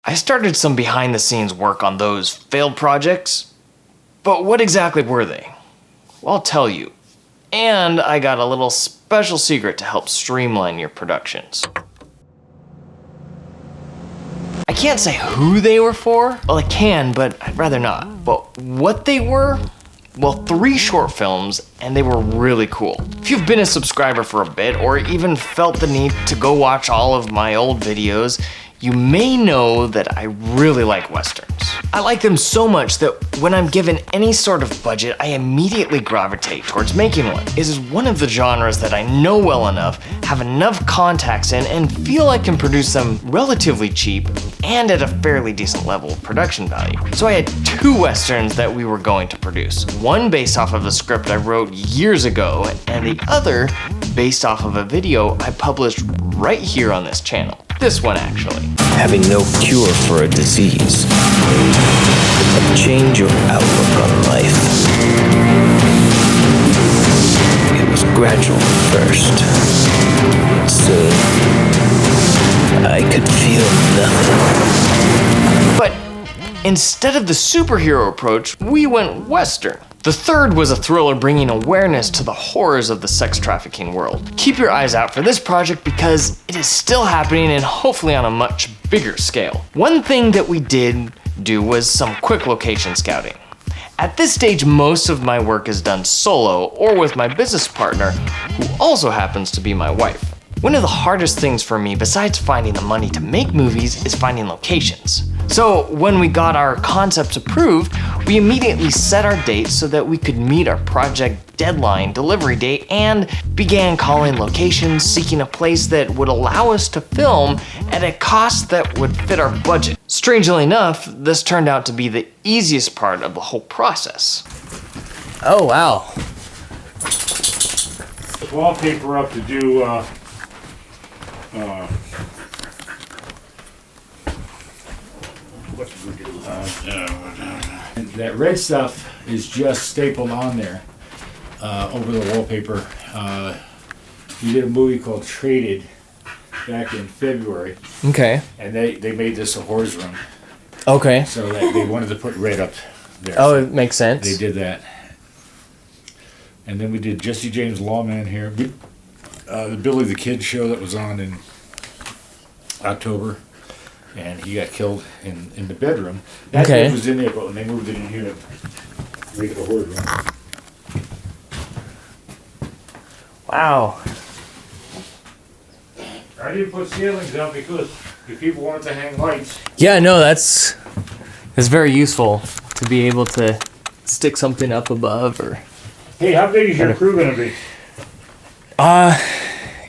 I started some behind the scenes work on those failed projects, but what exactly were they? Well, I'll tell you. And I got a little special secret to help streamline your productions. I can't say who they were for. Well, I can, but I'd rather not. But what they were? Well, 3 short films, and they were really cool. If you've been a subscriber for a bit, or even felt the need to go watch all of my old videos, you may know that I really like Westerns. I like them so much that when I'm given any sort of budget, I immediately gravitate towards making one. It is one of the genres that I know well enough, have enough contacts in, and feel I can produce them relatively cheap and at a fairly decent level of production value. So I had 2 Westerns that we were going to produce. One based off of a script I wrote years ago, and the other based off of a video I published right here on this channel. This one, actually. Having no cure for a disease, change your outlook on life. It was gradual at first. Soon, I could feel nothing. But instead of the superhero approach, we went Western. The third was a thriller bringing awareness to the horrors of the sex trafficking world. Keep your eyes out for this project because it is still happening and hopefully on a much bigger scale. One thing that we did do was some quick location scouting. At this stage, most of my work is done solo or with my business partner, who also happens to be my wife. One of the hardest things for me, besides finding the money to make movies, is finding locations. So when we got our concepts approved, we immediately set our dates so that we could meet our project deadline delivery date and began calling locations, seeking a place that would allow us to film at a cost that would fit our budget. Strangely enough, this turned out to be the easiest part of the whole process. Oh, wow. Wallpaper up to do what did we do? That red stuff is just stapled on there over the wallpaper. We did a movie called Traded back in February, Okay. and they made this a horror's room. Okay. So they wanted to put red up there. Oh, So it makes sense. they did that. And then we did Jesse James Lawman here. The Billy the Kid show that was on in October. And he got killed in the bedroom. That Okay. bed was in there, but when they moved it in here to make it a horror room. Wow. I didn't put ceilings up because if people wanted to hang lights. Yeah, no, that's very useful to be able to stick something up above or. Hey, how big is your crew gonna be?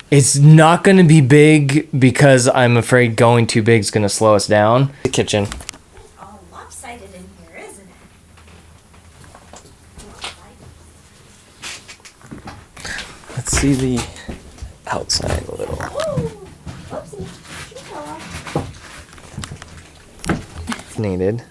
It's not going to be big because I'm afraid going too big is going to slow us down. The kitchen. All lopsided in here, isn't it? Let's see the outside a little. Ooh, whoopsie. She fell off. It's needed.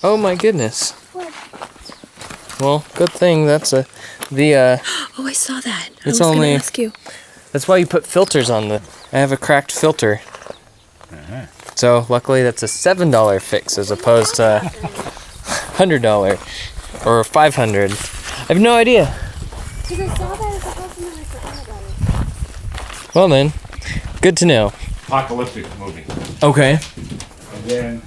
Oh my goodness. What? Well, good thing that's Oh, I saw that. I It's was only- gonna ask you. that's why you put filters on the. I have a cracked filter. So luckily that's a $7 fix as opposed to $100 or $500. I have no idea. Because I saw that as a house and then I forgot about it. Well then, good to know. Apocalyptic movie. Okay. And then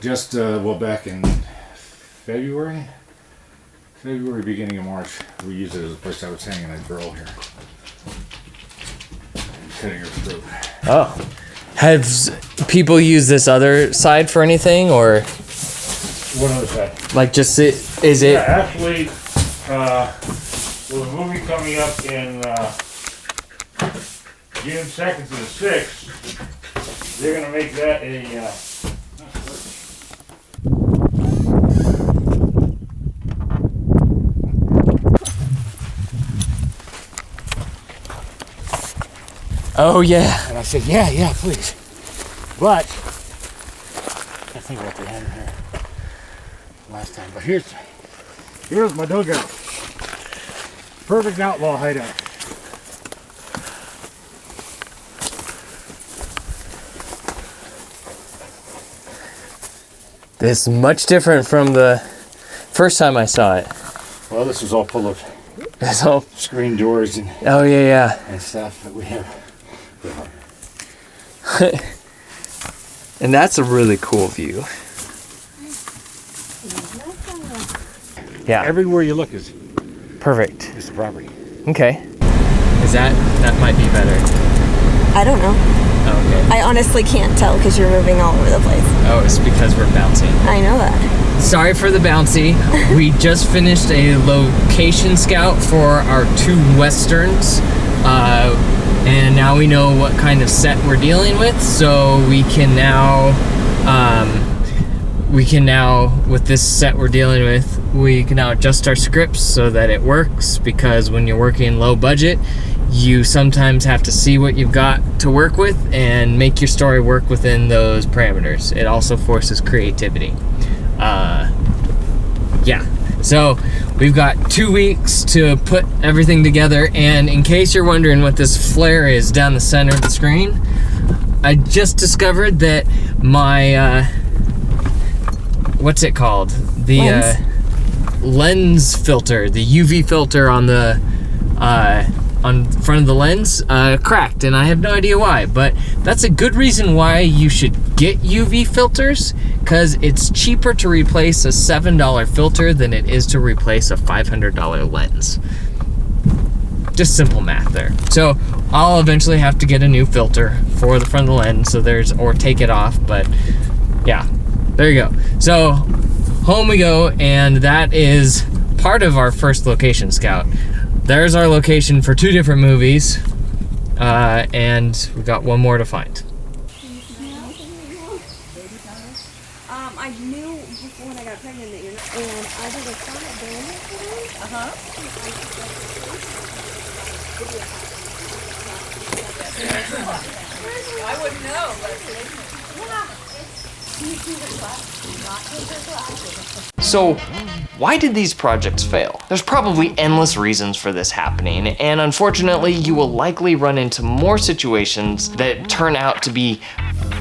just back in February, beginning of March, we used it as a place I was hanging a girl here, and cutting her throat. Oh. Have people used this other side for anything or What other side? like just is it? Yeah, actually, well, the movie coming up in June 2nd to the 6th. They're going to make that a... Oh yeah. And I said, yeah, please. But, I think what they had in here last time. But here's my dugout. Perfect outlaw hideout. This is much different from the first time I saw it. Well, this was all full of It's all. screen doors and Oh yeah, stuff that we have. yeah. And that's a really cool view. Yeah. Everywhere you look is Perfect. the property. Okay. Is that might be better? I don't know. Okay. I honestly can't tell because you're moving all over the place. Oh, it's because we're bouncing. I know that. Sorry for the bouncy. We just finished a location scout for our 2 westerns, and now we know what kind of set we're dealing with. So we can now, with this set we're dealing with, we can now adjust our scripts so that it works. Because when you're working low budget, you sometimes have to see what you've got to work with and make your story work within those parameters. It also forces creativity. Yeah, so we've got 2 weeks to put everything together, and in case you're wondering what this flare is down the center of the screen, I just discovered that my what's it called? The lens filter, the UV filter on the on front of the lens cracked, and I have no idea why, but that's a good reason why you should get UV filters, because it's cheaper to replace a $7 filter than it is to replace a $500 lens. Just simple math there. So I'll eventually have to get a new filter for the front of the lens, or take it off, but yeah, there you go. So home we go, and that is part of our first location scout. There's our location for 2 different movies, and we got 1 more to find. I knew before when I got pregnant that you're not, and I did a sonic donut for them. I wouldn't know, but So, why did these projects fail? There's probably endless reasons for this happening, and unfortunately, you will likely run into more situations that turn out to be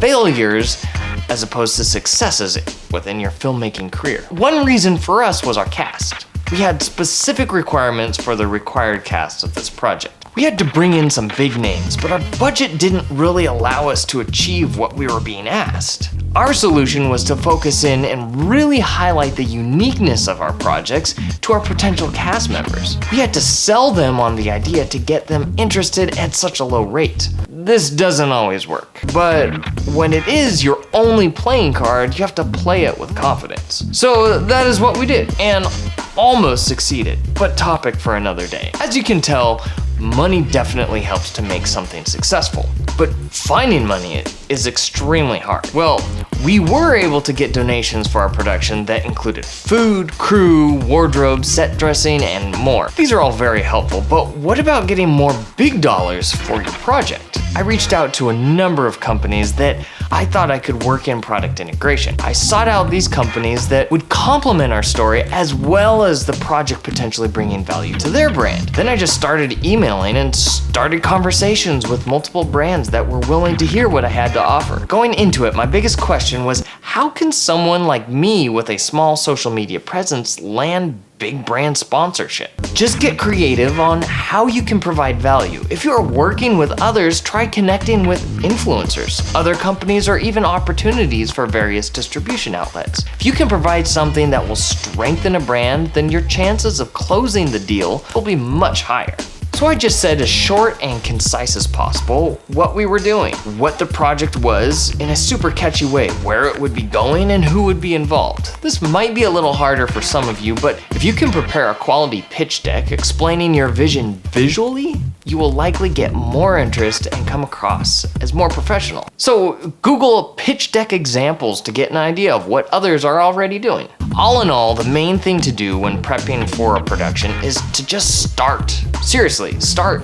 failures as opposed to successes within your filmmaking career. One reason for us was our cast. We had specific requirements for the required cast of this project. We had to bring in some big names, but our budget didn't really allow us to achieve what we were being asked. Our solution was to focus in and really highlight the uniqueness of our projects to our potential cast members. We had to sell them on the idea to get them interested at such a low rate. This doesn't always work, but when it is your only playing card, you have to play it with confidence. So that is what we did, and almost succeeded, but topic for another day. As you can tell, money definitely helps to make something successful, but finding money is extremely hard. Well, we were able to get donations for our production that included food, crew, wardrobe, set dressing, and more. These are all very helpful, but what about getting more big dollars for your project? I reached out to a number of companies that I thought I could work in product integration. I sought out these companies that would complement our story as well as the project potentially bringing value to their brand. Then I just started emailing and started conversations with multiple brands that were willing to hear what I had to offer. Going into it, my biggest question was, how can someone like me with a small social media presence land big brand sponsorship? Just get creative on how you can provide value. If you are working with others, try connecting with influencers, other companies, or even opportunities for various distribution outlets. If you can provide something that will strengthen a brand, then your chances of closing the deal will be much higher. So I just said as short and concise as possible what we were doing, what the project was in a super catchy way, where it would be going and who would be involved. This might be a little harder for some of you, but if you can prepare a quality pitch deck explaining your vision visually, you will likely get more interest and come across as more professional. So Google pitch deck examples to get an idea of what others are already doing. All in all, the main thing to do when prepping for a production is to just start. Seriously, start.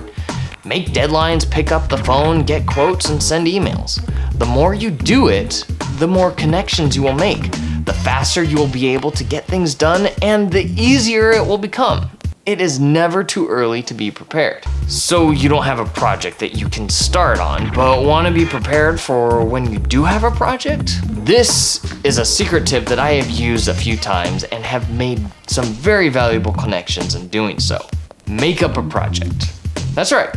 Make deadlines, pick up the phone, get quotes, and send emails. The more you do it, the more connections you will make, the faster you will be able to get things done, and the easier it will become. It is never too early to be prepared. So you don't have a project that you can start on, but want to be prepared for when you do have a project? This is a secret tip that I have used a few times and have made some very valuable connections in doing so. Make up a project. That's right.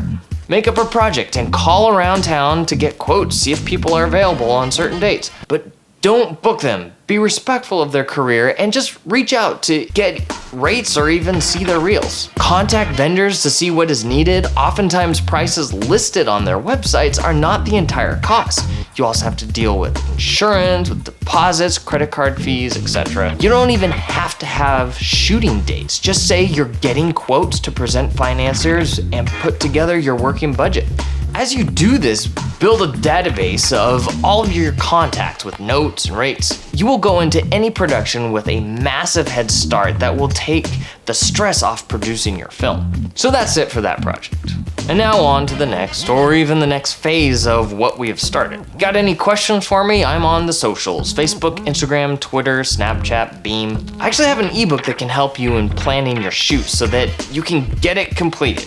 Make up a project and call around town to get quotes, see if people are available on certain dates. But don't book them. Be respectful of their career and just reach out to get rates or even see their reels. Contact vendors to see what is needed. Oftentimes prices listed on their websites are not the entire cost. You also have to deal with insurance, with deposits, credit card fees, etc. You don't even have to have shooting dates. Just say you're getting quotes to present financiers and put together your working budget. As you do this, build a database of all of your contacts with notes and rates. You will go into any production with a massive head start that will take the stress off producing your film. So that's it for that project. And now on to the next, or even the next phase of what we have started. Got any questions for me? I'm on the socials, Facebook, Instagram, Twitter, Snapchat, Beam. I actually have an ebook that can help you in planning your shoots so that you can get it completed.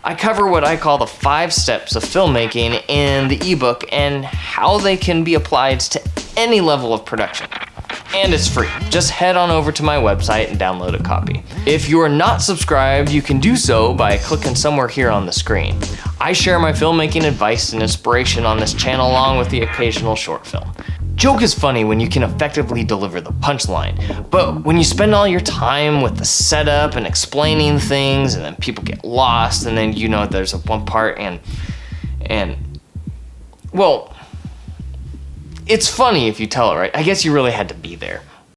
I cover what I call the 5 steps of filmmaking in the ebook and how they can be applied to any level of production. And it's free. Just head on over to my website and download a copy. If you are not subscribed, you can do so by clicking somewhere here on the screen. I share my filmmaking advice and inspiration on this channel along with the occasional short film. Joke is funny when you can effectively deliver the punchline, but when you spend all your time with the setup and explaining things and then people get lost and then you know there's a one part and well, it's funny if you tell it right. I guess you really had to be there.